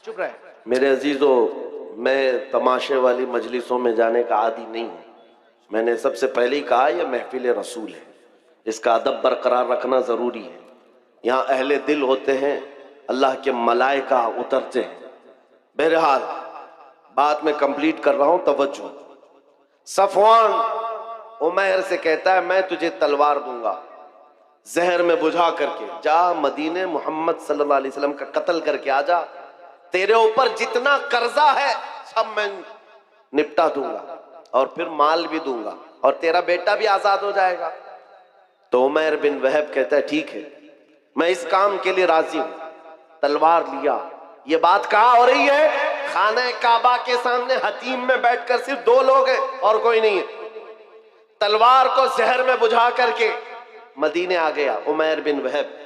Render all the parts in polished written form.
चुप रहे। मेरे अजीजों, मैं तमाशे वाली मजलिसों में जाने का आदी नहीं हूँ। मैंने सबसे पहले ही कहा यह महफिल रसूल है, इसका अदब बरकरार रखना ज़रूरी है। यहाँ अहले दिल होते हैं, अल्लाह के मलाइका उतरते हैं। बहरहाल बात मैं कंप्लीट कर रहा हूँ, तवज्जो। सफवान उमैर से कहता है मैं तुझे तलवार दूंगा, जहर में बुझा करके जा मदीने मोहम्मद सल्लल्लाहु अलैहि वसल्लम का कत्ल करके आ जा, तेरे ऊपर जितना कर्जा है सब मैं निपटा दूंगा और फिर माल भी दूंगा और तेरा बेटा भी आजाद हो जाएगा। तो उमैर बिन वहब कहता है ठीक है, मैं इस काम के लिए राजी हूं। तलवार लिया। ये बात कहाँ हो रही है? खाने काबा के सामने हतीम में बैठकर सिर्फ दो लोग हैं और कोई नहीं है। तलवार को जहर में बुझा करके मदीने आ गया उमैर बिन वहब।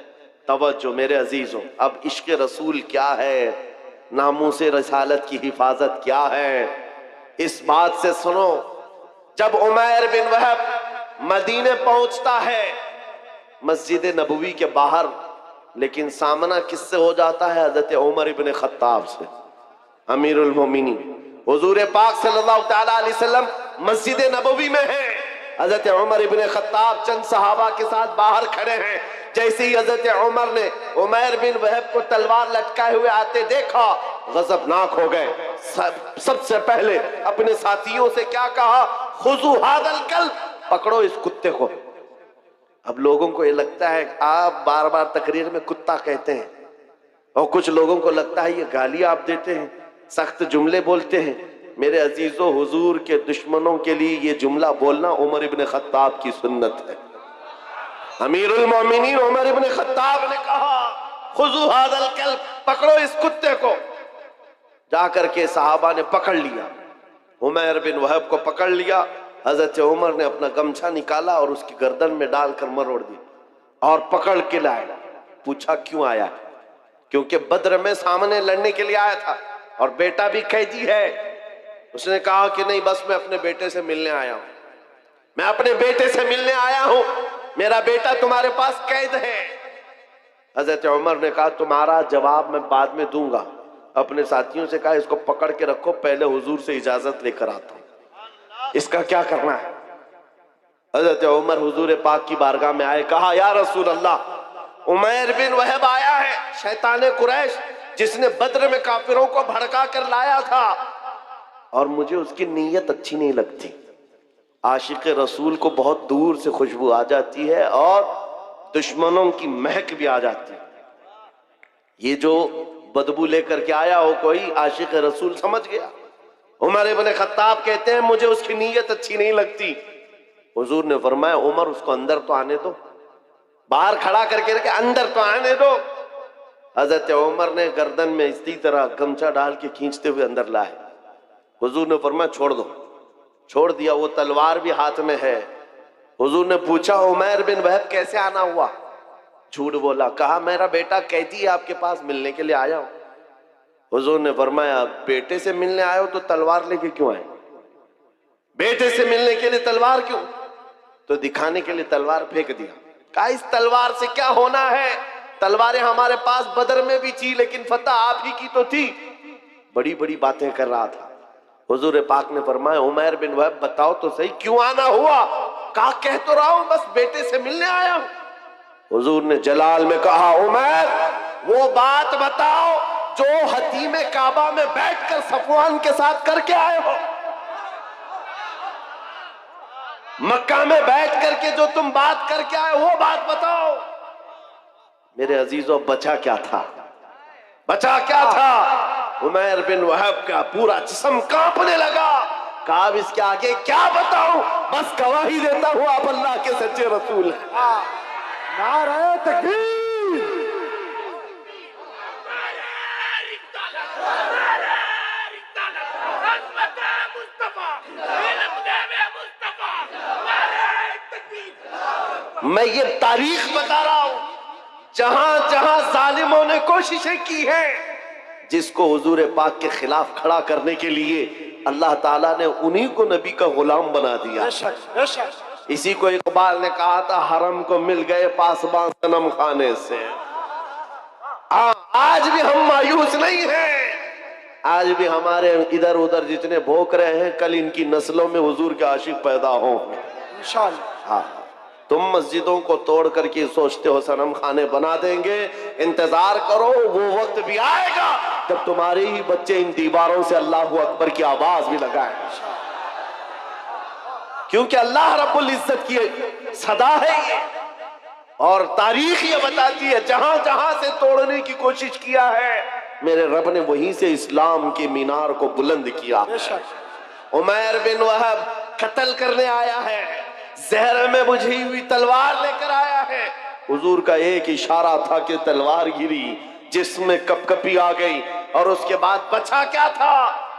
तवज्जो मेरे अजीजों, अब इश्क रसूल क्या है, नामूसे रसालत की हिफाजत क्या है, इस बात से सुनो। जब उमैर बिन वहब मदीने पहुंचता है मस्जिद नबवी के बाहर, लेकिन सामना किससे हो जाता है? हजरत उमर इब्न खत्ताब से, अमीरुल मोमिनीन। हुजूर पाक सल्लल्लाहु तआला अलैहि वसल्लम मस्जिद नबवी में है, हजरत उमर इब्न खत्ताब चंद सहाबा के साथ बाहर खड़े हैं। जैसे ही हजरत उमर ने उमैर बिन वहब को तलवार लटकाए हुए आते देखा, गजबनाक हो गए। सबसे पहले अपने साथियों से क्या कहा? खुजू हादल कल्ब, पकड़ो इस कुत्ते को। अब लोगों को ये लगता है आप बार बार तकरीर में कुत्ता कहते हैं, और कुछ लोगों को लगता है ये गाली आप देते हैं, सख्त जुमले बोलते हैं। मेरे अजीजों, हुजूर के दुश्मनों के लिए ये जुमला बोलना उमर इब्न खत्ताब की सुन्नत है। अमीरुल मोमिनीन उमर इब्न खत्ताब ने कहा खुजू हादल कल्ब, पकड़ो इस कुत्ते को। जाकर के सहाबा ने पकड़ लिया, उमैर बिन वहब को पकड़ लिया। हजरत उमर ने अपना गमछा निकाला और उसकी गर्दन में डालकर मरोड़ दी और पकड़ के लाए। पूछा क्यों आया? क्योंकि बद्र में सामने लड़ने के लिए आया था और बेटा भी कैदी है। उसने कहा कि नहीं, बस मैं अपने बेटे से मिलने आया हूं, मैं अपने बेटे से मिलने आया हूं, मेरा बेटा तुम्हारे पास कैद है। हजरत उमर ने कहा तुम्हारा जवाब मैं बाद में दूंगा। अपने साथियों से कहा इसको पकड़ के रखो, पहले हुजूर से इजाजत लेकर आता हूं, इसका क्या करना है। हजरत उमर हुजूर पाक की बारगाह में आए, कहा या रसूल अल्लाह, उमैर बिन वहब आया है, शैतान कुरैश जिसने बद्र में काफिरों को भड़का कर लाया था, और मुझे उसकी नीयत अच्छी नहीं लगती। आशिक रसूल को बहुत दूर से खुशबू आ जाती है और दुश्मनों की महक भी आ जाती है। ये जो बदबू लेकर के आया हो कोई, आशिक रसूल समझ गया। उमर इब्न खत्ताब कहते हैं मुझे उसकी नीयत अच्छी नहीं लगती। हुजूर ने फरमाया उमर उसको अंदर तो आने दो, बाहर खड़ा करके रखे, अंदर तो आने दो। हजरत उमर ने गर्दन में इसी तरह गमछा डाल के खींचते हुए अंदर लाए। हुजूर ने फरमाया छोड़ दो। छोड़ दिया, वो तलवार भी हाथ में है। हुजूर ने पूछा उमैर बिन वहब कैसे आना हुआ? झूठ बोला, कहा मेरा बेटा कैदी है, आपके पास मिलने के लिए आया हूं। हुजूर ने फरमाया बेटे से मिलने आए हो तो तलवार लेके क्यों आए? बेटे से मिलने के लिए तलवार क्यों? तो दिखाने के लिए तलवार फेंक दिया। कहा इस तलवार से क्या होना है? तलवारें हमारे पास बदर में भी थी, लेकिन फतह आप ही की तो थी। बड़ी बड़ी बातें कर रहा था। हुजूर पाक ने फरमाया उमैर बिन वहब बताओ तो सही क्यों आना हुआ? कहा कह तो रहा हूं बस बेटे से मिलने आया हूं। हुजूर ने जलाल में कहा उमैर वो बात बताओ जो हतीम काबा में बैठकर सफवान के साथ करके आए हो। मक्का में बैठ करके जो तुम बात करके आए वो बात बताओ। मेरे अजीजों, बचा क्या था? बचा क्या था? उमैर बिन वहब का पूरा जिस्म कांपने लगा। कहा इसके आगे क्या बताऊं, बस गवाही देता हूं आप अल्लाह के सच्चे रसूल हैं। नारे तकबीर। मैं ये तारीख बता रहा हूं, जहां जहां जालिमों ने कोशिशें की हैं, जिसको हुजूर पाक के खिलाफ खड़ा करने के लिए अल्लाह ताला ने उन्हीं को नबी का गुलाम बना दिया। इसी को इकबाल ने कहा था हरम को मिल गए पासबान सनम खाने से। आज भी हम मायूस नहीं हैं। आज भी हमारे इधर उधर जितने भोंक रहे हैं, कल इनकी नस्लों में हुजूर के आशिक पैदा हों इंशाअल्लाह। हाँ, तुम मस्जिदों को तोड़ करके सोचते हो सनम खाने बना देंगे, इंतजार करो, वो वक्त भी आएगा जब तुम्हारे ही बच्चे इन दीवारों से अल्लाहू अकबर की आवाज भी लगाएंगे, क्योंकि अल्लाह रब्बुल इज्जत की सदा है ये। और तारीख ये बताती है जहां जहां से तोड़ने की कोशिश किया है, मेरे रब ने वहीं से इस्लाम के मीनार को बुलंद किया। उमैर बिन वहब कत्ल करने आया है, जहर में बुझी हुई तलवार लेकर आया है। हुजूर का एक इशारा था कि तलवार गिरी, जिसमें कपकपी आ गई, और उसके बाद बचा क्या था?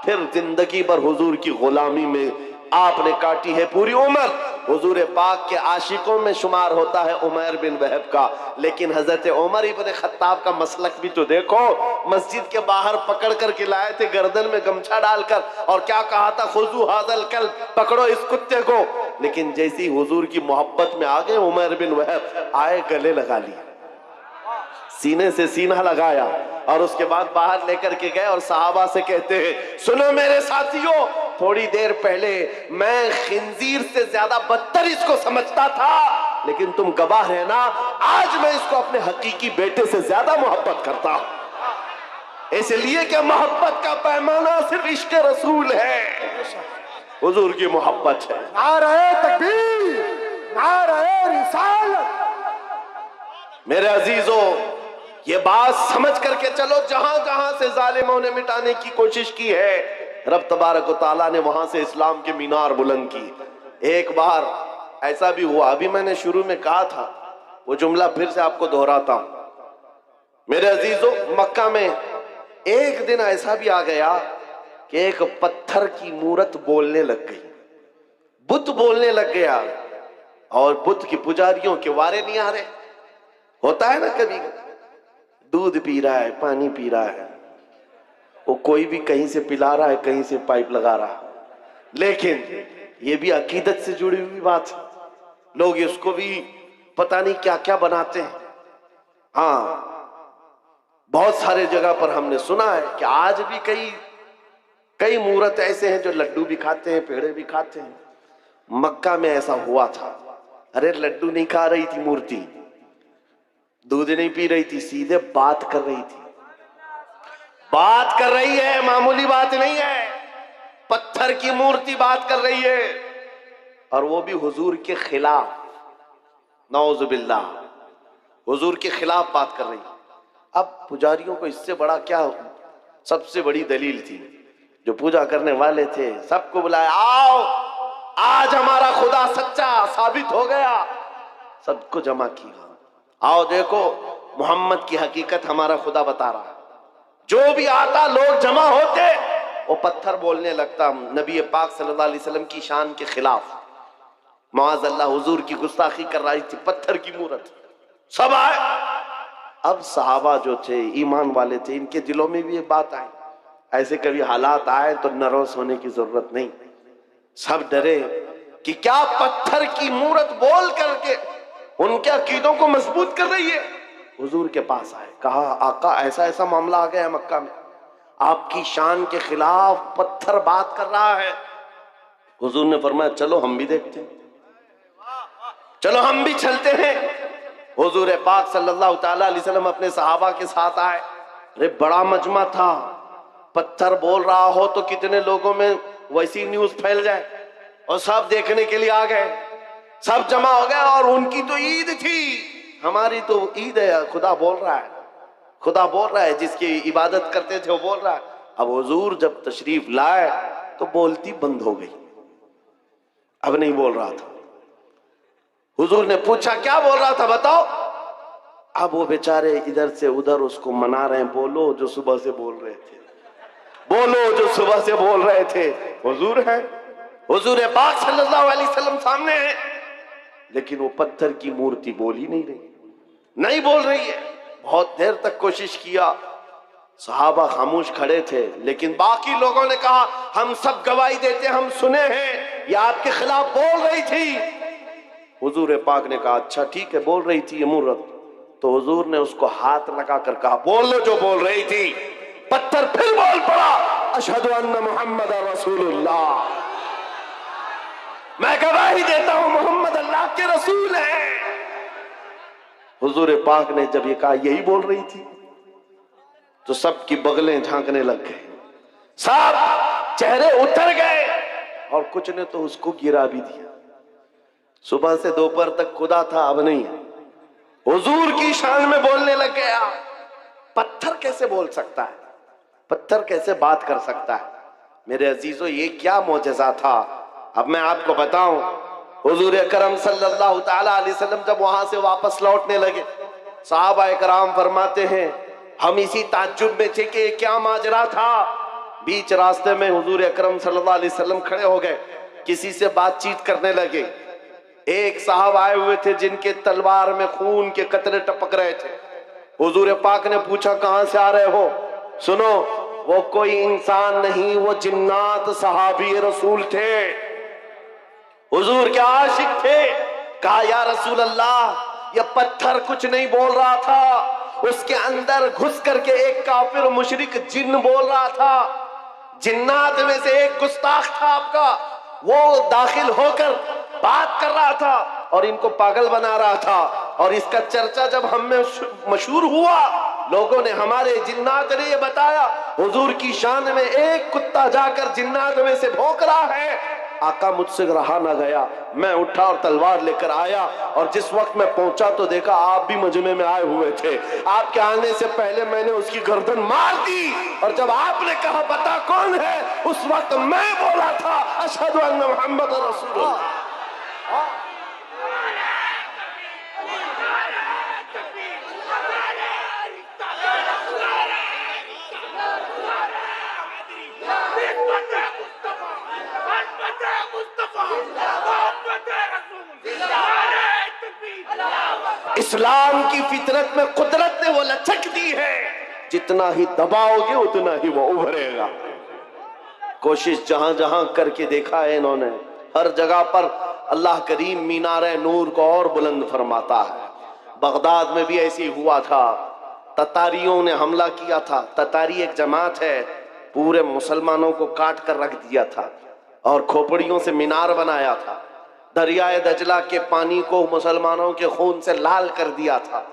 फिर जिंदगी भर हुजूर की गुलामी में आपने काटी है पूरी उम्र। हुजूर पाक के आशिकों में शुमार होता है उमैर बिन वहब का, लेकिन हजरत उमर इब्न खत्ताब का मसलक भी तो देखो। मस्जिद के बाहर पकड़ करके लाए थे, गर्दन में गमछा डालकर, और क्या कहा था? खुजू हाज़ल कल्ब, पकड़ो इस कुत्ते को। लेकिन जैसी हुजूर की मोहब्बत में आ गए उमैर बिन वहब, आए गले लगा लिया, सीने से सीना लगाया, और उसके बाद बाहर लेकर के गए और सहाबा से कहते हैं, सुनो मेरे साथियों, थोड़ी देर पहले मैं खिंजीर से ज्यादा बदतर इसको समझता था, लेकिन तुम गवाह है ना, आज मैं इसको अपने हकीकी बेटे से ज्यादा मोहब्बत करता हूं। इसलिए कि मोहब्बत का पैमाना सिर्फ इश्क रसूल है, हुजूर की मोहब्बत है। नारे तकबीर, नारे रिसालत। मेरे अजीजों, ये बात समझ करके चलो, जहां जहां से जालिमों ने मिटाने की कोशिश की है, रब तबारक व तआला ने वहां से इस्लाम के मीनार बुलंद की। एक बार ऐसा भी हुआ, अभी मैंने शुरू में कहा था, वो जुमला फिर से आपको दोहराता हूं। मेरे अजीजों, मक्का में एक दिन ऐसा भी आ गया कि एक पत्थर की मूरत बोलने लग गई, बुत बोलने लग गया, और बुत की पुजारियों के वारे नहीं आ रहे। होता है ना, कभी दूध पी रहा है, पानी पी रहा है, वो कोई भी कहीं से पिला रहा है, कहीं से पाइप लगा रहा है, लेकिन ये भी अकीदत से जुड़ी हुई बात है। लोग इसको भी पता नहीं क्या क्या बनाते हैं। हाँ, बहुत सारे जगह पर हमने सुना है कि आज भी कई मूर्त ऐसे हैं जो लड्डू भी खाते हैं, पेड़े भी खाते हैं। मक्का में ऐसा हुआ था। अरे लड्डू नहीं खा रही थी मूर्ति, दूध नहीं पी रही थी, सीधे बात कर रही थी। बात कर रही है, मामूली बात नहीं है, पत्थर की मूर्ति बात कर रही है, और वो भी हुजूर के खिलाफ, नौजुबिल्लाह, हुजूर के खिलाफ बात कर रही है। अब पुजारियों को इससे बड़ा क्या, सबसे बड़ी दलील थी, जो पूजा करने वाले थे सबको बुलाया, आओ आज हमारा खुदा सच्चा साबित हो गया। सबको जमा किया, आओ देखो मोहम्मद की हकीकत हमारा खुदा बता रहा है। जो भी आता लोग जमा होते, वो पत्थर बोलने लगता नबी पाक सल्लल्लाहु अलैहि वसल्लम की शान के खिलाफ। माअज़ल्लाह हुजूर की गुस्ताखी कर रही थी, पत्थर की मूरत। सब आए। अब सहाबा जो थे, ईमान वाले थे, इनके दिलों में भी ये बात आई। ऐसे कभी हालात आए तो नर्वस होने की जरूरत नहीं। सब डरे कि क्या पत्थर की मूरत बोल करके उनके अकीदों को मजबूत कर रही है। हुजूर के पास आए, कहा आका ऐसा ऐसा मामला आ गया है मक्का में, आपकी शान के खिलाफ पत्थर बात कर रहा है। हुजूर ने फरमाया चलो हम भी देखते हैं, चलो हम भी चलते हैं। हुजूर पाक सल्लल्लाहु ताला अलैहि वसल्लम अपने सहाबा के साथ आए। अरे बड़ा मजमा था, पत्थर बोल रहा हो तो कितने लोगों में वैसी न्यूज फैल जाए, और सब देखने के लिए आ गए, सब जमा हो गए। और उनकी तो ईद थी, हमारी तो ईद है, खुदा बोल रहा है, खुदा बोल रहा है, जिसकी इबादत करते थे वो बोल रहा है। अब हुजूर जब तशरीफ लाए तो बोलती बंद हो गई, अब नहीं बोल रहा था। हुजूर ने पूछा क्या बोल रहा था बताओ। अब वो बेचारे इधर से उधर उसको मना रहे हैं, बोलो जो सुबह से बोल रहे थे, बोलो जो सुबह से बोल रहे थे। हुजूर है, हुजूर पाक सल्लल्लाहु अलैहि वसल्लम सामने है, लेकिन वो पत्थर की मूर्ति बोल ही नहीं रही, नहीं बोल रही है। बहुत देर तक कोशिश किया, सहाबा खामोश खड़े थे, लेकिन बाकी लोगों ने कहा हम सब गवाही देते, हम सुने हैं ये आपके खिलाफ बोल रही थी। हुजूर पाक ने कहा अच्छा ठीक है, बोल रही थी ये मूर्त। तो हुजूर ने उसको हाथ लगाकर कहा बोल लो जो बोल रही थी। पत्थर फिर बोल पड़ा, अशहदु अन्ना मुहम्मद रसूलुल्लाह, मैं गवाही देता हूं मोहम्मद अल्लाह के रसूल हैं। हुजूर पाक ने जब ये कहा यही बोल रही थी तो सबकी बगलें झांकने लग गए, सब चेहरे उतर गए और कुछ ने तो उसको गिरा भी दिया। सुबह से दोपहर तक खुदा था, अब नहीं है। हुजूर की शान में बोलने लग गया। पत्थर कैसे बोल सकता है, पत्थर कैसे बात कर सकता है? मेरे अजीजों, ये क्या मौजज़ा था। अब मैं आपको बताऊं, हुजूर अकरम सल्लल्लाहु ताला अलैहि वसल्लम जब वहां से वापस लौटने लगे, सहाबाए कराम फरमाते हैं हम इसी ताज्जुब में थे कि क्या माजरा था। बीच रास्ते में हुजूर अकरम सल्लल्लाहु अलैहि वसल्लम खड़े हो गए, किसी से बातचीत करने लगे। एक साहब आए हुए थे जिनके तलवार में खून के कतरे टपक रहे थे। हुजूर पाक ने पूछा कहां से आ रहे हो? सुनो, वो कोई इंसान नहीं, वो जिन्नात सहाबी रसूल थे, हुजूर के आशिक थे। कहा या रसूल अल्लाह, ये पत्थर कुछ नहीं बोल रहा था, उसके अंदर घुस करके एक काफिर मुशरिक जिन्न बोल रहा था। जिन्नात में से एक गुस्ताख था आपका, वो दाखिल होकर बात कर रहा था और इनको पागल बना रहा था। और इसका चर्चा जब हम में मशहूर हुआ, लोगों ने, हमारे जिन्नात ने ये बताया हुजूर की शान में एक कुत्ता जाकर जिन्नात में से भौंक रहा है। आका मुझसे रहा ना गया, मैं उठा और तलवार लेकर आया और जिस वक्त मैं पहुंचा तो देखा आप भी मजमे में आए हुए थे। आपके आने से पहले मैंने उसकी गर्दन मार दी और जब आपने कहा बता कौन है, उस वक्त मैं बोला था अशहदु अन्ना मुहम्मद रसूलुल्लाह। इस्लाम की फितरत में कुदरत ने वो लचक दी है, जितना ही दबाओगे उतना ही वो उभरेगा। कोशिश जहां जहां करके देखा है इन्होंने, हर जगह पर अल्लाह करीम मीनारे नूर को और बुलंद फरमाता है। बगदाद में भी ऐसे ही हुआ था, ततारियों ने हमला किया था। ततारी एक जमात है, पूरे मुसलमानों को काट कर रख दिया था और खोपड़ियों से मीनार बनाया था। दरियाए दजला के पानी को मुसलमानों के खून से लाल कर दिया था।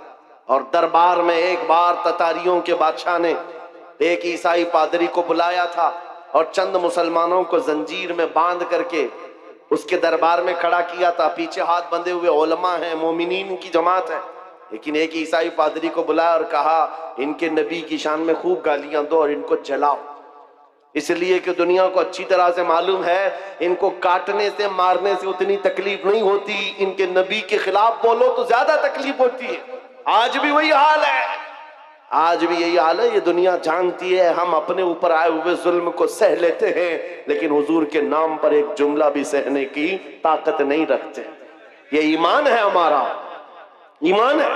और दरबार में एक बार ततारियों के बादशाह ने एक ईसाई पादरी को बुलाया था और चंद मुसलमानों को जंजीर में बांध करके उसके दरबार में खड़ा किया था। पीछे हाथ बंधे हुए उलमा हैं, मोमिनीन की जमात है, लेकिन एक ईसाई पादरी को बुलाया और कहा इनके नबी की शान में खूब गालियां दो और इनको जलाओ, इसलिए कि दुनिया को अच्छी तरह से मालूम है इनको काटने से मारने से उतनी तकलीफ नहीं होती, इनके नबी के खिलाफ बोलो तो ज्यादा तकलीफ होती है। आज भी वही हाल है, आज भी यही हाल है। ये दुनिया जानती है हम अपने ऊपर आए हुए जुल्म को सह लेते हैं, लेकिन हुजूर के नाम पर एक जुमला भी सहने की ताकत नहीं रखते। ये ईमान है हमारा, ईमान है।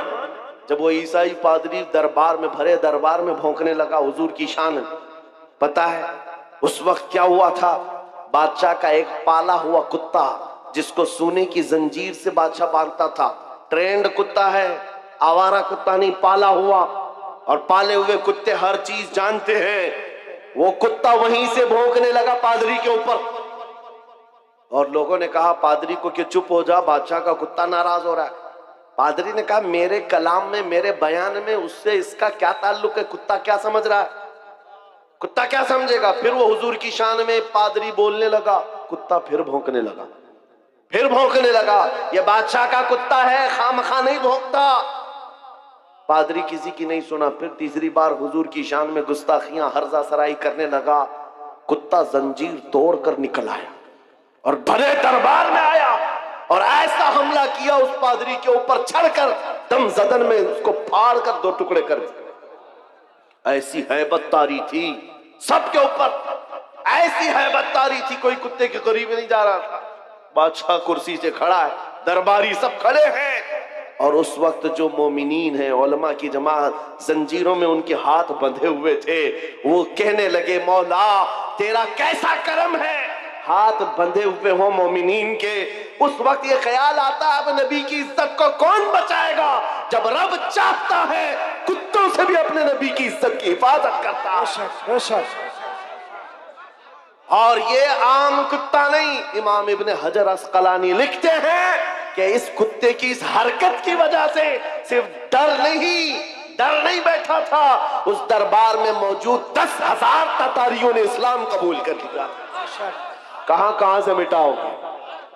जब वो ईसाई पादरी दरबार में, भरे दरबार में भौंकने लगा हुजूर की शान, पता है उस वक्त क्या हुआ था? बादशाह का एक पाला हुआ कुत्ता, जिसको सोने की जंजीर से बादशाह बांधता था, ट्रेंड कुत्ता है, आवारा कुत्ता नहीं, पाला हुआ। और पाले हुए कुत्ते हर चीज जानते हैं। वो कुत्ता वहीं से भौंकने लगा पादरी के ऊपर और लोगों ने कहा पादरी को कि चुप हो जा, बादशाह का कुत्ता नाराज हो रहा है। पादरी ने कहा मेरे कलाम में, मेरे बयान में उससे इसका क्या ताल्लुक है? कुत्ता क्या समझ रहा है? कुत्ता क्या समझेगा? फिर वो हुजूर की शान में पादरी बोलने लगा, कुत्ता फिर भौंकने लगा, फिर भौंकने लगा। ये बादशाह का कुत्ता है, खामखा नहीं भौंकता। पादरी किसी की नहीं सुना। फिर तीसरी बार हुजूर की शान में गुस्ताखियां, हर्जा सराई करने लगा। कुत्ता जंजीर तोड़ कर निकल आया और भरे दरबार में आया और ऐसा हमला किया उस पादरी के ऊपर, चढ़कर दम जदन में उसको फाड़ कर दो टुकड़े कर दिए। ऐसी हैबत तारी थी सबके ऊपर, ऐसी हैबत तारी थी, कोई कुत्ते के करीब नहीं जा रहा था। बादशाह कुर्सी से खड़ा है, दरबारी सब खड़े हैं और उस वक्त जो मोमिनीन है, उलमा की जमात, जंजीरों में उनके हाथ बंधे हुए थे, वो कहने लगे मौला तेरा कैसा करम है, हाथ बंधे हुए हो मोमिनीन के। उस वक्त ये ख्याल आता है अब नबी की इज्जत को कौन बचाएगा? जब रब चाहता है कुत्तों से भी अपने नबी की इज्जत की हिफाजत करता है। और ये आम कुत्ता नहीं, इमाम इब्ने हजर अस्कलानी लिखते हैं कि इस कुत्ते की इस हरकत की वजह से सिर्फ डर नहीं बैठा था, उस दरबार में मौजूद 10,000 ततारियों ने इस्लाम कबूल कर लिया। कहां से मिटाओगे,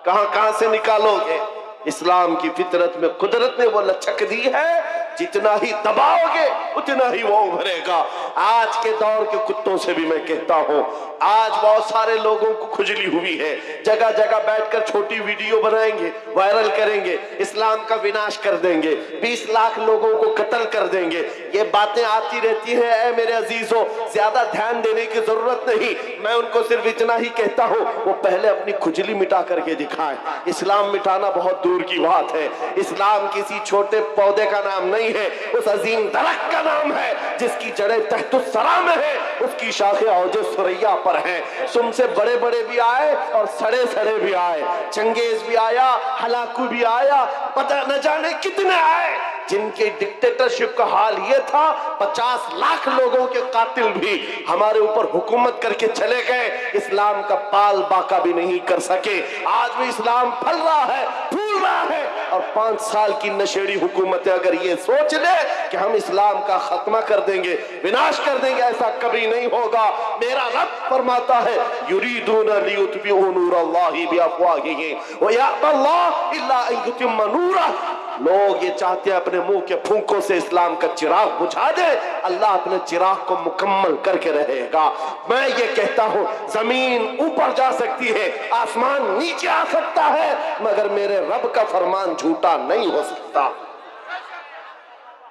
कहां से निकालोगे? इस्लाम की फितरत में कुदरत ने वो लचक दी है, जितना ही दबाओगे उतना ही वो उभरेगा। आज के दौर के कुत्तों से भी मैं कहता हूं, आज बहुत सारे लोगों को खुजली हुई है, जगह जगह बैठकर छोटी वीडियो बनाएंगे, वायरल करेंगे, इस्लाम का विनाश कर देंगे, 20 लाख लोगों को कत्ल कर देंगे। ये बातें आती रहती हैं। ऐ मेरे अजीजों, ज्यादा ध्यान देने की जरूरत नहीं, मैं उनको सिर्फ इतना ही कहता हूं, वो पहले अपनी खुजली मिटा करके दिखाएं। इस्लाम मिटाना बहुत दूर की बात है। इस्लाम किसी छोटे पौधे का नाम नहीं है, उस अजीम दरख्त का नाम है जिसकी जड़ें तहतुस सरा में है, उसकी शाखें औजे सुरैया पर हैं। तुमसे बड़े बड़े भी आए और सड़े सड़े भी आए, चंगेज भी आया, हलाकू भी आया, पता न जाने कितने आए, जिनके डिक्टेटरशिप का हाल ये था 50 लाख लोगों के कातिल भी हमारे ऊपर हुकूमत करके चले गए, इस्लाम का पाल बाका भी नहीं कर सके। आज भी इस्लाम फल रहा है, फूल रहा है, और 5 साल की नशेड़ी हुकूमतें अगर ये सोच ले कि हम इस्लाम का खात्मा कर देंगे, विनाश कर देंगे, ऐसा कभी नहीं होगा। मेरा रब फरमाता है, युरीदूना लियुत्बिउ नूरल्लाहि बिअफ़वाहिहिम व यअबल्लाहु इल्ला अन युतिम्मा नूरहु। लोग ये चाहते हैं अपने मुंह के फूंकों से इस्लाम का चिराग बुझा दे, अल्लाह अपने चिराग को मुकम्मल करके रहेगा। मैं ये कहता हूं, जमीन ऊपर जा सकती है, आसमान नीचे आ सकता है, मगर मेरे रब का फरमान झूठा नहीं हो सकता।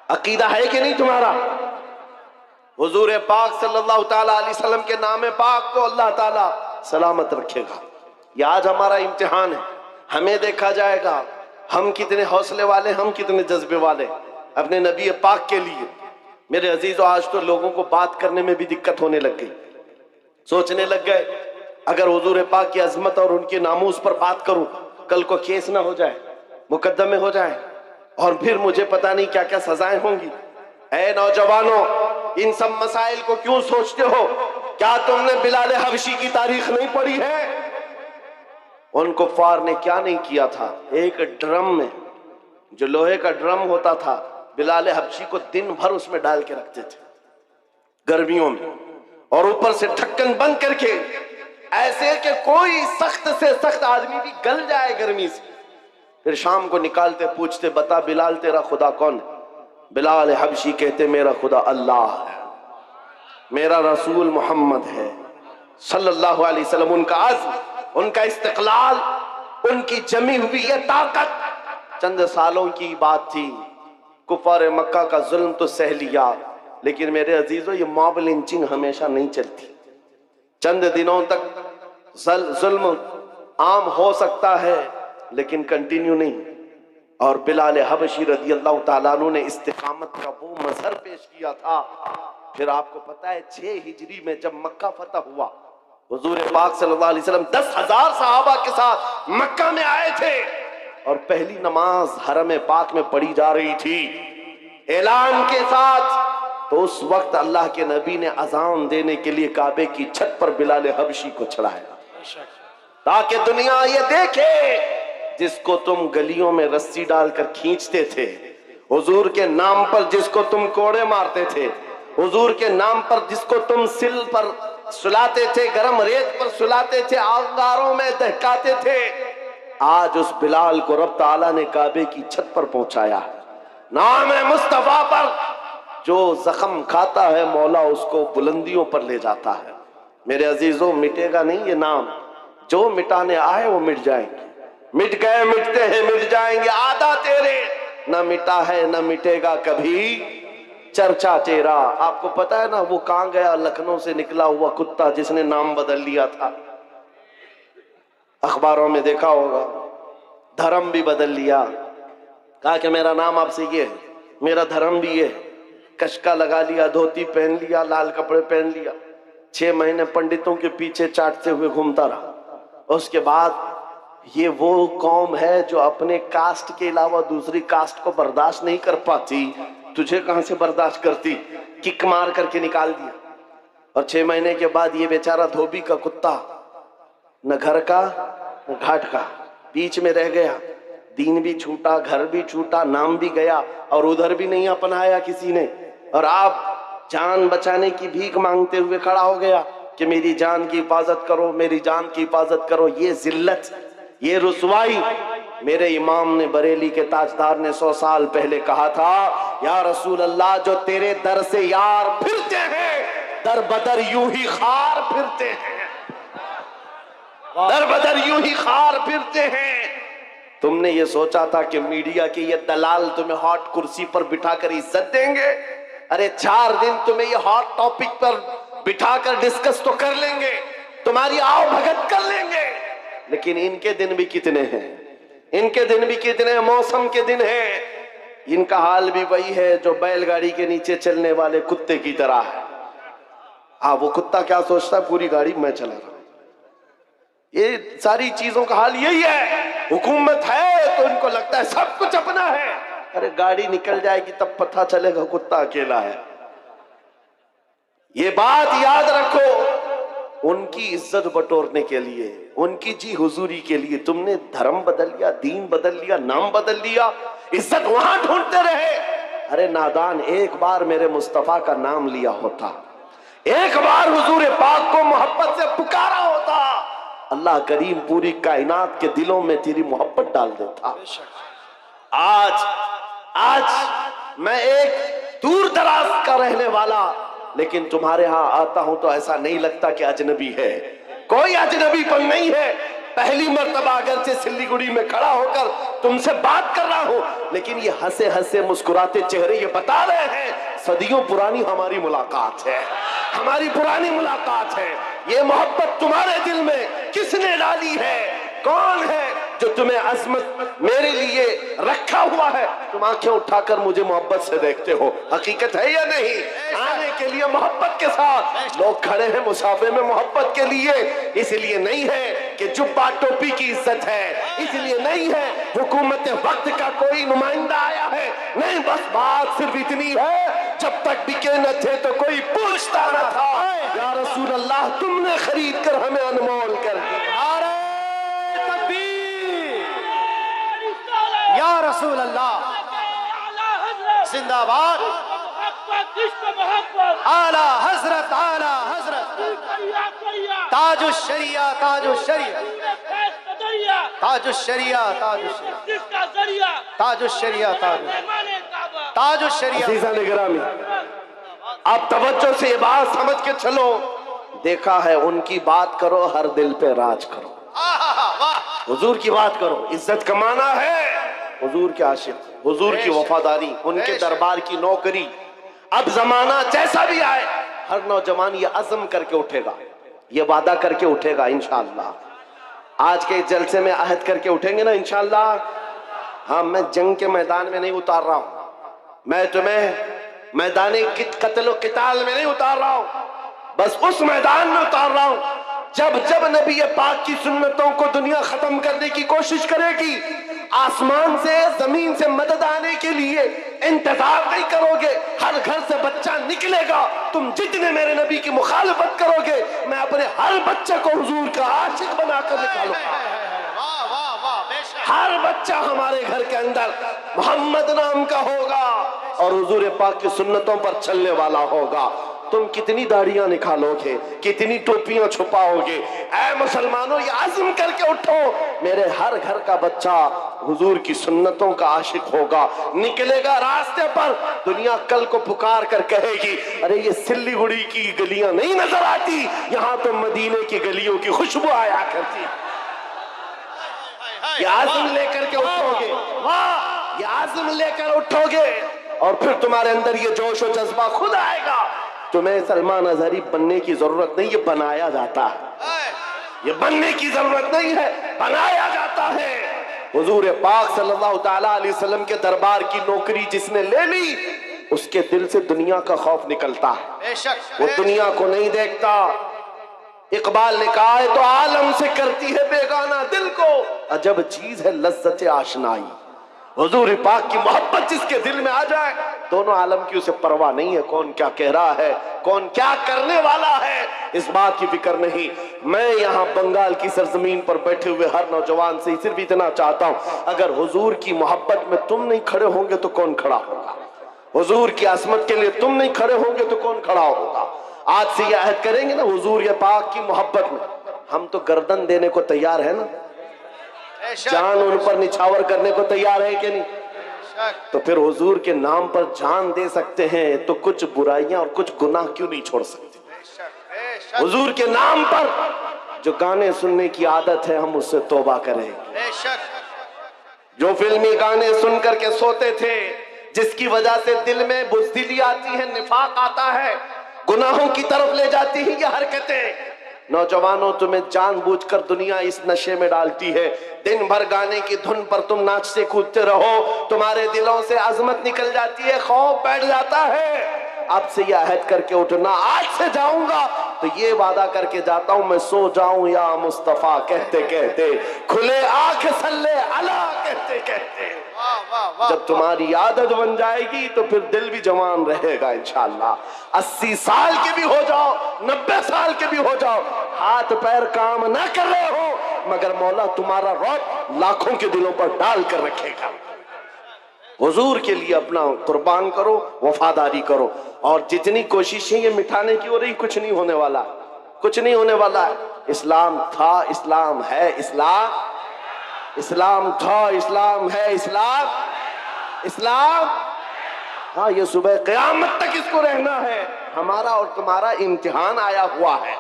अकीदा है कि नहीं तुम्हारा? हुजूर पाक सल्लल्लाहु ताला अलैहि वसल्लम के नाम पाक को अल्लाह ताला सलामत रखेगा। ये आज हमारा इम्तिहान है, हमें देखा जाएगा हम कितने हौसले वाले, हम कितने जज्बे वाले अपने नबी पाक के लिए। मेरे अजीजों, आज तो लोगों को बात करने में भी दिक्कत होने लग गई। सोचने लग गए अगर हुजूर पाक की अजमत और उनके नामूस पर बात करूं, कल को केस ना हो जाए, मुकदमे हो जाए, और फिर मुझे पता नहीं क्या क्या सजाएं होंगी। ऐ नौजवानों, इन सब मसाइल को क्यों सोचते हो? क्या तुमने बिलाल हबशी की तारीख नहीं पढ़ी है? उन कुफ्फार ने क्या नहीं किया था। एक ड्रम में, जो लोहे का ड्रम होता था, बिलाल हबशी को दिन भर उसमें डाल के रखते थे गर्मियों में, और ऊपर से ढक्कन बंद करके, ऐसे कि कोई सख्त से सख्त आदमी भी गल जाए गर्मी से। फिर शाम को निकालते, पूछते, बता बिलाल तेरा खुदा कौन है? बिलाल हबशी कहते, मेरा खुदा अल्लाह है, मेरा रसूल मोहम्मद है सल्लल्लाहु अलैहि वसल्लम। उनका अज़्म, उनका इस्तिक़लाल, उनकी जमी हुई ये ताकत चंद सालों की बात थी। कुफार मक्का का जुल्म तो सह लिया, लेकिन मेरे अजीजों, ये मॉब लिंचिंग हमेशा नहीं चलती। चंद दिनों तक जुल्म आम हो सकता है, लेकिन कंटिन्यू नहीं। और बिलाल हबशी रज़ी अल्लाह ताला अन्हु ने इस्तिकामत का वो मजहर पेश किया था। फिर आपको पता है 6 हिजरी में जब मक्का फतह हुआ, हुजूर पाक सल्लल्लाहु अलैहि वसल्लम 10,000 सहाबा के साथ मक्का में आए थे, और पहली नमाज हरम पाक में पढ़ी जा रही थी ऐलान के साथ। तो उस वक्त अल्लाह के नबी ने अजान देने के लिए काबे की छत पर बिलाल हबशी को चढ़ाया, ताकि दुनिया ये देखे, जिसको तुम गलियों में रस्सी डालकर खींचते थे, हुजूर के नाम पर जिसको तुम कोड़े मारते थे, हुजूर के नाम पर जिसको तुम सिल पर सुलाते थे, गरम रेत पर सुलाते थे, अंगारों में दहकाते थे, आज उस बिलाल को रब ताला ने काबे की छत पर पहुंचाया। नाम है मुस्तफा पर जो जख्म खाता है, मौला उसको बुलंदियों पर ले जाता है। मेरे अजीजों, मिटेगा नहीं ये नाम। जो मिटाने आए वो मिट जाएंगे, मिट गए, मिटते हैं, मिट जाएंगे। आधा तेरे, न मिटा है न मिटेगा कभी चर्चा तेरा। आपको पता है ना, वो कहां गया? लखनऊ से निकला हुआ कुत्ता जिसने नाम बदल लिया था, अखबारों में देखा होगा, धर्म भी बदल लिया, कहा कि मेरा नाम आपसे ये है, मेरा धर्म भी ये है, कशका लगा लिया, धोती पहन लिया, लाल कपड़े पहन लिया, 6 महीने पंडितों के पीछे चाटते हुए घूमता रहा। उसके बाद ये वो कौम है जो अपने कास्ट के अलावा दूसरी कास्ट को बर्दाश्त नहीं कर पाती, तुझे कहां से बर्दाश्त करती? किक मार करके निकाल दिया। और 6 महीने के बाद ये बेचारा धोबी का कुत्ता न घर का न घाट का, बीच में रह गया। दीन भी छूटा, घर भी छूटा, नाम भी गया, और उधर भी नहीं अपनाया किसी ने। और आप जान बचाने की भीख मांगते हुए खड़ा हो गया कि मेरी जान की हिफाजत करो, मेरी जान की हिफाजत करो। ये जिल्लत, ये रुसवाई। मेरे इमाम ने, बरेली के ताजदार ने 100 साल पहले कहा था, या रसूल अल्लाह, जो तेरे दर से यार फिरते हैं, दर बदर यूं ही खार फिरते हैं, दर बदर यूं ही खार फिरते हैं। तुमने ये सोचा था कि मीडिया के ये दलाल तुम्हें हॉट कुर्सी पर बिठाकर इज्जत देंगे? अरे 4 दिन तुम्हें ये हॉट टॉपिक पर बिठाकर डिस्कस तो कर लेंगे, तुम्हारी आओ भगत कर लेंगे, लेकिन इनके दिन भी कितने हैं, इनके दिन भी कितने मौसम के दिन हैं। इनका हाल भी वही है जो बैलगाड़ी के नीचे चलने वाले कुत्ते की तरह है। वो कुत्ता क्या सोचता है, पूरी गाड़ी मैं चला रहा हूं। ये सारी चीजों का हाल यही है। हुकूमत है तो इनको लगता है सब कुछ अपना है। अरे गाड़ी निकल जाएगी तब पता चलेगा कुत्ता अकेला है। ये बात याद रखो, उनकी इज्जत बटोरने के लिए, उनकी जी हुजूरी के लिए तुमने धर्म बदल लिया, दीन बदल लिया, नाम बदल लिया, इज्जत वहां ढूंढते रहे। अरे नादान, एक बार मेरे मुस्तफा का नाम लिया होता, एक बार हुजूर पाक को मोहब्बत से पुकारा होता, अल्लाह करीम पूरी कायनात के दिलों में तेरी मोहब्बत डाल देता। आज मैं एक दूर दराज का रहने वाला, लेकिन तुम्हारे यहां आता हूं तो ऐसा नहीं लगता कि अजनबी है। कोई अजनबीपन नहीं है। पहली मर्तबा अगर से सिल्लीगुड़ी में खड़ा होकर तुमसे बात कर रहा हूं, लेकिन ये हंसे हंसे मुस्कुराते चेहरे ये बता रहे हैं सदियों पुरानी हमारी मुलाकात है, हमारी पुरानी मुलाकात है। ये मोहब्बत तुम्हारे दिल में किसने डाली है? कौन है जो तुम्हें अजमत मेरे लिए रखा हुआ है? तुम आंखें उठाकर मुझे मोहब्बत से देखते हो, हकीकत है या नहीं? आने के लिए मोहब्बत के साथ लोग खड़े हैं मुसाफे में मोहब्बत के लिए। इसलिए नहीं है कि जुब्बा टोपी की इज्जत है, इसलिए नहीं है हुकूमत वक्त का कोई नुमाइंदा आया है, नहीं, बस बात सिर्फ इतनी है, जब तक बिके न थे तो कोई पूछता न था। या रसूल अल्लाह, तुमने खरीद कर हमें अनमोल कर दिया। या रसूल अल्लाह जिंदाबाद। आला हजरत, आला हजरत, ताजुश शरिया, ताजुश शरिया, ताजुश शरिया, ताजुश शरिया, ताजुश शरिया, ताजुश शरिया। निगरानी, आप तवज्जो से ये बात समझ के चलो। देखा है, उनकी बात करो, हर दिल पे राज करो, हुजूर की बात करो। इज्जत कमाना है, हुजूर के आशिक, हुजूर की वफादारी, उनके दरबार की नौकरी। अब जमाना जैसा भी आए, हर नौजवान ये अज़म करके उठेगा, ये वादा करके उठेगा इंशाअल्लाह। आज के जलसे में अहद करके उठेंगे ना इंशाअल्लाह। हाँ, मैं जंग के मैदान में नहीं उतार रहा हूं, मैं तुम्हें मैदान कत्ल किताल में नहीं उतार रहा हूं, बस उस मैदान में उतार रहा हूं जब जब नबी पाक की सुन्नतों को दुनिया खत्म करने की कोशिश करेगी, आसमान से जमीन से मदद आने के लिए इंतजार नहीं करोगे। हर घर से बच्चा निकलेगा, तुम जितने मेरे नबी की मुखालफत करोगे, मैं अपने हर बच्चे को हुजूर का आशिक बनाकर निकालूंगा। हर बच्चा हमारे घर के अंदर मोहम्मद नाम का होगा और हुजूर पाक की सुन्नतों पर चलने वाला होगा। तुम कितनी दाढ़ियां निकालोगे, कितनी टोपियां छुपाओगे? ऐ मुसलमानों, ये आज़म करके उठो, मेरे हर घर का बच्चा हुजूर की सुन्नतों का आशिक होगा, निकलेगा रास्ते पर। दुनिया कल को पुकार कर कहेगी, अरे ये सिल्लीगुड़ी की गलियां नहीं नजर आती, यहाँ तो मदीने की गलियों की खुशबू आया करती। ये आज़म लेकर के उठोगे, वाह, ये आज़म लेकर उठोगे और फिर तुम्हारे अंदर ये जोश और जज्बा खुद आएगा। तुम्हें सलमान अजहरी बनने की जरूरत नहीं, ये बनाया जाता है। ये बनने की जरूरत नहीं है, बनाया जाता है। हुजूर पाक सल्लल्लाहु तआला अलैहि वसल्लम के दरबार की नौकरी जिसने ले ली, उसके दिल से दुनिया का खौफ निकलता है, वो दुनिया को नहीं देखता। इकबाल ने कहा है, तो आलम से करती है बेगाना दिल को, अजब चीज है लज्जत आशनाई। हुजूर पाक की मोहब्बत जिसके दिल में आ जाए, दोनों आलम की उसे परवाह नहीं है कौन क्या कह रहा है, कौन क्या करने वाला है, इस बात की फिक्र नहीं। मैं यहाँ बंगाल की सरजमीन पर बैठे हुए हर नौजवान से सिर्फ इतना चाहता हूँ, अगर हुजूर की मोहब्बत में तुम नहीं खड़े होंगे तो कौन खड़ा होगा? हुजूर की असमत के लिए तुम नहीं खड़े होंगे तो कौन खड़ा होगा? आज से यह अहद करेंगे ना, हुजूर ये पाक की मोहब्बत में हम तो गर्दन देने को तैयार है ना, जान उन पर निछावर करने को तैयार है कि नहीं? तो फिर हुजूर के नाम पर जान दे सकते हैं तो कुछ बुराइयां और कुछ गुनाह क्यों नहीं छोड़ सकते? हुजूर के नाम पर जो गाने सुनने की आदत है हम उससे तौबा करें। जो फिल्मी गाने सुन करके सोते थे, जिसकी वजह से दिल में बुज़दिली आती है, निफाक आता है, गुनाहों की तरफ ले जाती है ये हरकतें। नौजवानों, तुम्हें जानबूझकर दुनिया इस नशे में डालती है। दिन भर गाने की धुन पर तुम नाचते कूदते रहो, तुम्हारे दिलों से अजमत निकल जाती है, खौफ बैठ जाता है। अब से यह अहद करके उठना, आज से जाऊंगा तो ये वादा करके जाता हूं, मैं सो जाऊं या मुस्तफा कहते कहते, खुले आंख सल्ले अला कहते कहते। जब तुम्हारी आदत बन जाएगी तो फिर दिल भी जवान रहेगा इंशाअल्लाह। 80 साल के भी हो जाओ, 90 साल के भी हो जाओ, हाथ पैर काम ना कर रहे हो, मगर मौला तुम्हारा रौब लाखों के दिलों पर डाल कर रखेगा। हुजूर के लिए अपना कुर्बान करो, वफादारी करो, और जितनी कोशिशें ये मिटाने की हो रही, कुछ नहीं होने वाला, कुछ नहीं होने वाला है। इस्लाम था, इस्लाम है, इस्लाम था, इस्लाम है, इस्लाम। हाँ, ये सुबह क़यामत तक इसको रहना है। हमारा और तुम्हारा इम्तिहान आया हुआ है।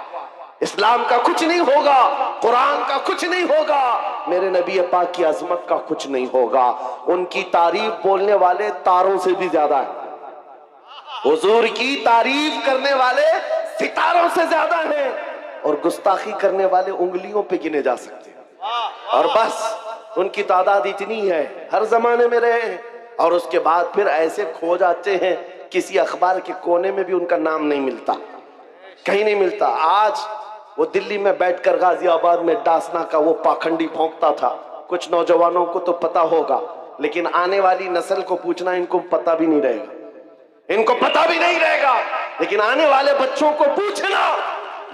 इस्लाम का कुछ नहीं होगा, कुरान का कुछ नहीं होगा, मेरे नबी पाक की अजमत का कुछ नहीं होगा। उनकी तारीफ बोलने वाले तारों से भी ज्यादा है, हुजूर की तारीफ करने वाले सितारों से ज्यादा हैं, और गुस्ताखी करने वाले उंगलियों पे गिने जा सकते हैं। और बस उनकी तादाद इतनी है, हर जमाने में रहे हैं, और उसके बाद फिर ऐसे खो जाते हैं, किसी अखबार के कोने में भी उनका नाम नहीं मिलता, कहीं नहीं मिलता। आज वो दिल्ली में बैठकर गाजियाबाद में डासना का वो पाखंडी भौंकता था, कुछ नौजवानों को तो पता होगा, लेकिन आने वाली नस्ल को पूछना, इनको पता भी नहीं रहेगा, इनको पता भी नहीं रहेगा। लेकिन आने वाले बच्चों को पूछना,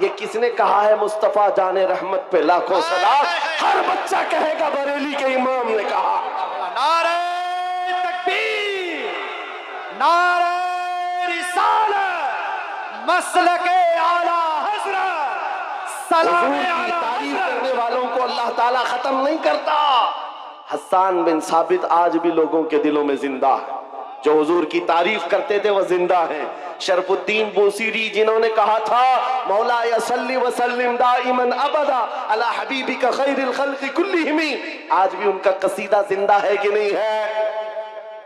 ये किसने कहा है मुस्तफा जाने रहमत पे लाखों सलाम, हर बच्चा कहेगा बरेली के इमाम ने कहा। नारे तकबीर, नारे रिसालत, मसलके आला हज़रत, सलाम की तारीफ करने वालों को अल्लाह ताला खत्म नहीं करता। हस्सान बिन साबित आज भी लोगों के दिलों में जिंदा है, जो हुजूर की तारीफ करते थे वह जिंदा हैं। शरफुद्दीन बूसीरी, जिन्होंने कहा था मौला या सल्ली व सल्लिम दाइमन अबदा अला हबीबिका खैरिल खल्क़ि कुल्लिहिम, आज भी उनका कसीदा जिंदा है कि नहीं है?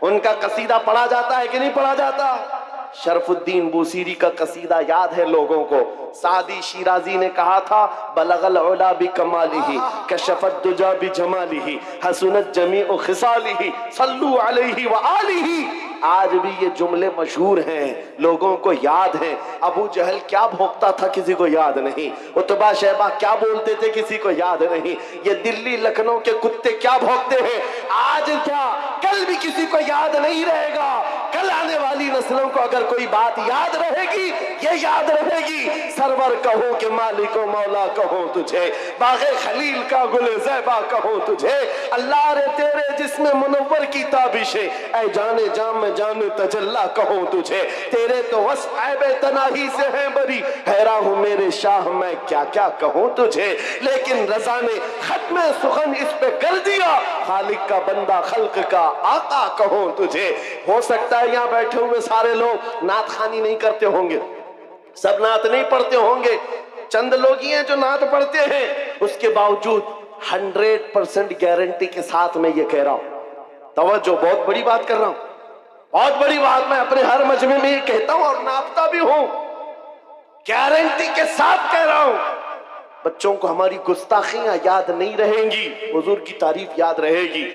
उनका कसीदा पढ़ा जाता है कि नहीं पढ़ा जाता? शरफुद्दीन बूसीरी का कसीदा याद है लोगों को। सादी शिराजी ने कहा था, बलगल उला बि कमालिही कशफत दुजा बि जमालिही हसनत जमीउ खिसालिही सल्लू अलैहि व आलिही। आज भी ये जुमले मशहूर हैं, लोगों को याद हैं। अबू जहल क्या भोंकता था किसी को याद नहीं, उतबा शैबा क्या बोलते थे किसी को याद नहीं, ये दिल्ली लखनऊ के कुत्ते क्या भौंकते हैं आज क्या कल भी किसी को याद नहीं रहेगा। कल आने वाली नस्लों को अगर कोई बात याद रहेगी, ये याद रहेगी, सरवर कहो कि मालिको मौला कहो तुझे, बागे खलील का गुले ज़ैबा कहो तुझे, अल्लाह रे तेरे जिस्म मुनव्वर की ताबिशे, ऐ जाने जाम जाने तजल्ला कहो तुझे, तेरे तो वस ऐबे तनाही से है बरी, हैरान हूँ मेरे शाह मैं क्या क्या कहूँ तुझे। लेकिन रज़ा ने खत्म सुखन इस पे कर दिया, खालिक का बंदा खल्क का आका कहो तुझे। हो सकता है यहाँ बैठे हुए सारे लोग नात खानी नहीं करते होंगे, सब नात नहीं पढ़ते होंगे, चंद लोग ही हैं जो नात पढ़ते हैं। उसके बावजूद 100% गारंटी के साथ मैं ये कह रहा हूं, तवज्जो, बहुत बड़ी बात कर रहा हूं, बहुत बड़ी बात मैं अपने हर मजमे में ये कहता हूं और नापता भी हूं, गारंटी के साथ कह रहा हूं, बच्चों को हमारी गुस्ताखियां याद नहीं रहेंगी, हुजूर की तारीफ याद रहेगी।